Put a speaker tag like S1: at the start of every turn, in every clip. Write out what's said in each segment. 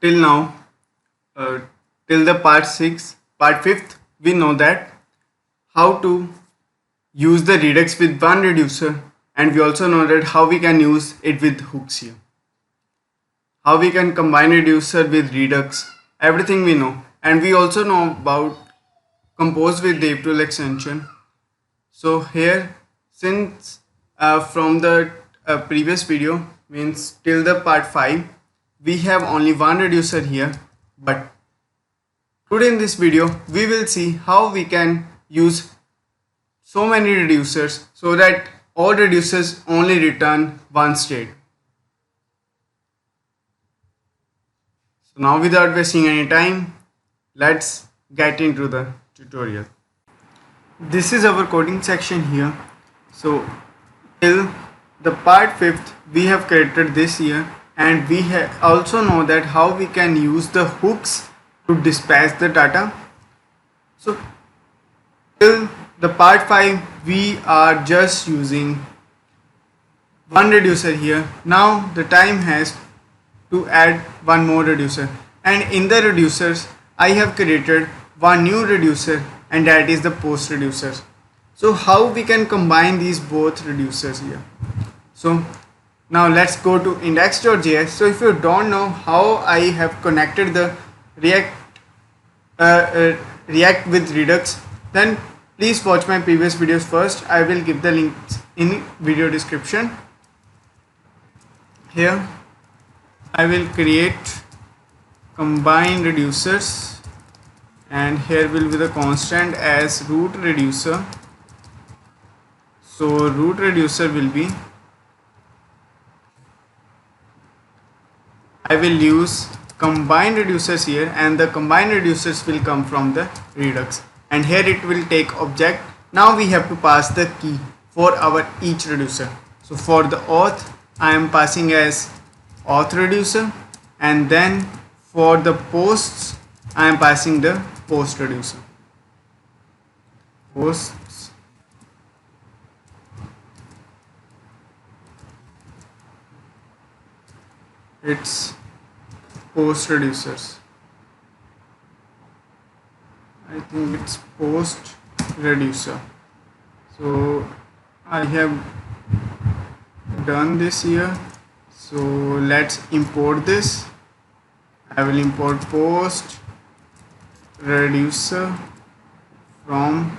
S1: till now, uh, till the part 5th, we know that how to use the Redux with one reducer, and we also know that how we can use it with hooks here. How we can combine reducer with Redux, everything we know. And we also know about compose with DevTool extension. So here, since from the previous video, means till the part 5, we have only one reducer here, but today in this video we will see how we can use so many reducers so that all reducers only return one state. So now, without wasting any time, let's get into the tutorial. This is our coding section here. So till the part 5th we have created this here, and we also know that how we can use the hooks to dispatch the data. So till the part 5 we are just using one reducer here. Now the time has to add one more reducer, and in the reducers I have created one new reducer, and that is the post reducers. So how we can combine these both reducers here? So now let's go to index.js. So if you don't know how I have connected the React with Redux, then please watch my previous videos first. I will give the links in video description. Here I will create combine reducers, and here will be the constant as root reducer. So root reducer will be, I will use combine reducers here, and the combine reducers will come from the Redux, and here it will take object. Now we have to pass the key for our each reducer. So for the auth I am passing as auth reducer, and then for the posts I am passing the post reducer. Posts, it's post reducers. I think it's post reducer. So I have done this here. So let's import this. I will import post reducer from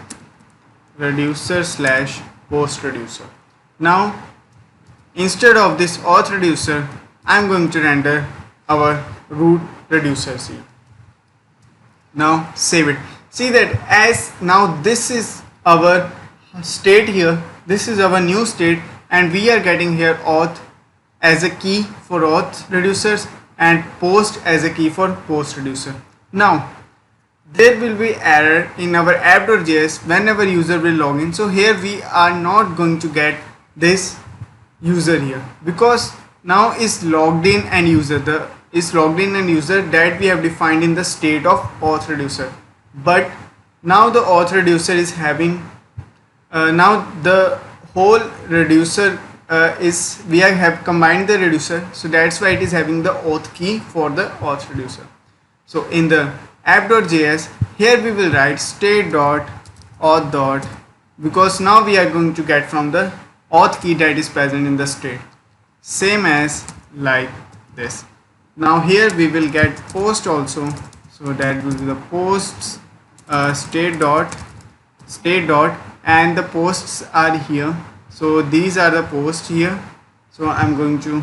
S1: reducer slash post reducer. Now instead of this auth reducer, I am going to render our root reducers here. Now save it. See that as now this is our state here, this is our new state, and we are getting here auth as a key for auth reducers and post as a key for post reducer. Now there will be error in our app.js whenever user will log in. So here we are not going to get this user here, because now is logged in and user, the is logged in and user that we have defined in the state of auth reducer. But now the auth reducer is having now the whole reducer is, we have combined the reducer, so that's why it is having the auth key for the auth reducer. So in the app.js, here we will write state.auth. Because now we are going to get from the auth key that is present in the state, same as like this. Now here we will get post also, so that will be the posts state dot, and the posts are here. So these are the posts here. So I'm going to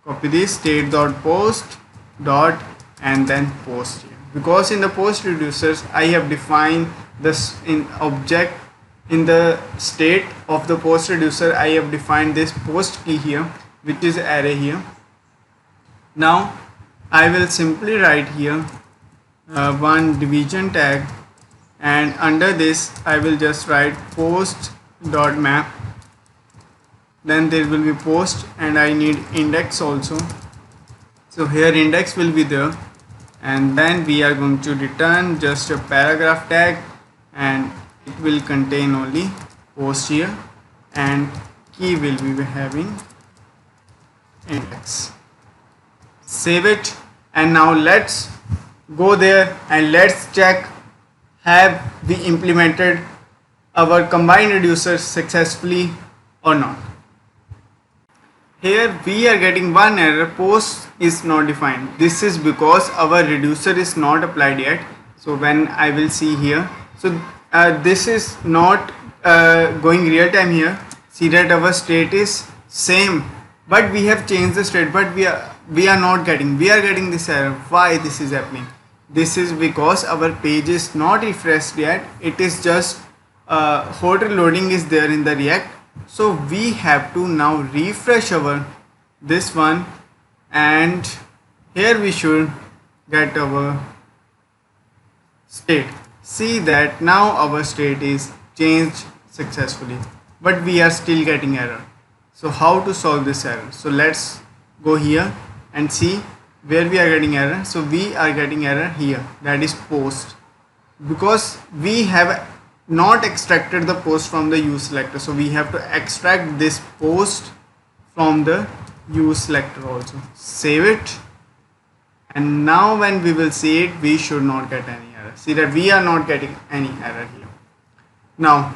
S1: copy this state.post dot and then post here, because in the post reducers I have defined this in object, in the state of the post reducer I have defined this post key here, which is array here. Now I will simply write here one division tag, and under this I will just write post.map. Then there will be post, and I need index also. So here index will be there, and then we are going to return just a paragraph tag, and it will contain only post here, and key will be having index. Save it And now let's go there and let's check have we implemented our combined reducer successfully or not. Here we are getting one error, post is not defined. This is because our reducer is not applied yet. So when I will see here, so this is not going real time here. See that our state is same, but we have changed the state, but we are getting this error. Why this is happening? This is because our page is not refreshed yet. It is just hotel loading is there in the React. So we have to now refresh our this one, and here we should get our state. See that now our state is changed successfully, but we are still getting error. So how to solve this error? So let's go here and see where we are getting error. So we are getting error here, that is post, because we have not extracted the post from the use selector. So we have to extract this post from the use selector also. Save it, and now when we will see it, we should not get any error. See that we are not getting any error here. Now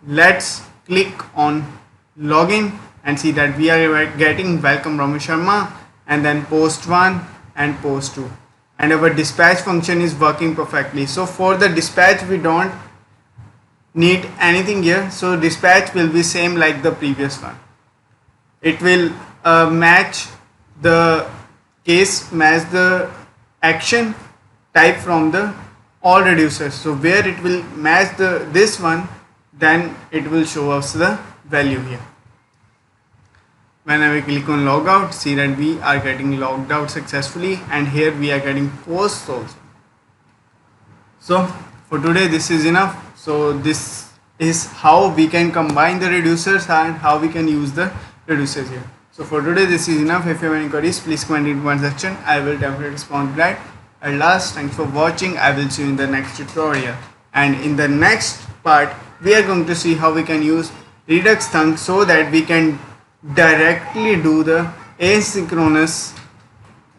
S1: let's click on login and see that we are getting welcome Ramesh Sharma, and then post 1 and post 2, and our dispatch function is working perfectly. So for the dispatch we don't need anything here. So dispatch will be same like the previous one. It will match the case, match the action type from the all reducers. So where it will match this one, then it will show us the value here. When we click on logout, see that we are getting logged out successfully, and here we are getting posts also. So for today this is enough. So this is how we can combine the reducers and how we can use the reducers here. So for today this is enough. If you have any queries, please comment in the comment section. I will definitely respond to that. At last, thanks for watching. I will see you in the next tutorial, and in the next part we are going to see how we can use Redux Thunk so that we can directly do the asynchronous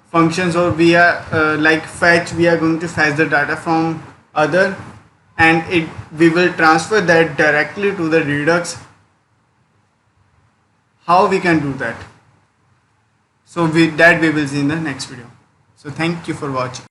S1: functions, or we are like fetch. We are going to fetch the data from other, and we will transfer that directly to the Redux. How we can do that? So with that we will see in the next video. So thank you for watching.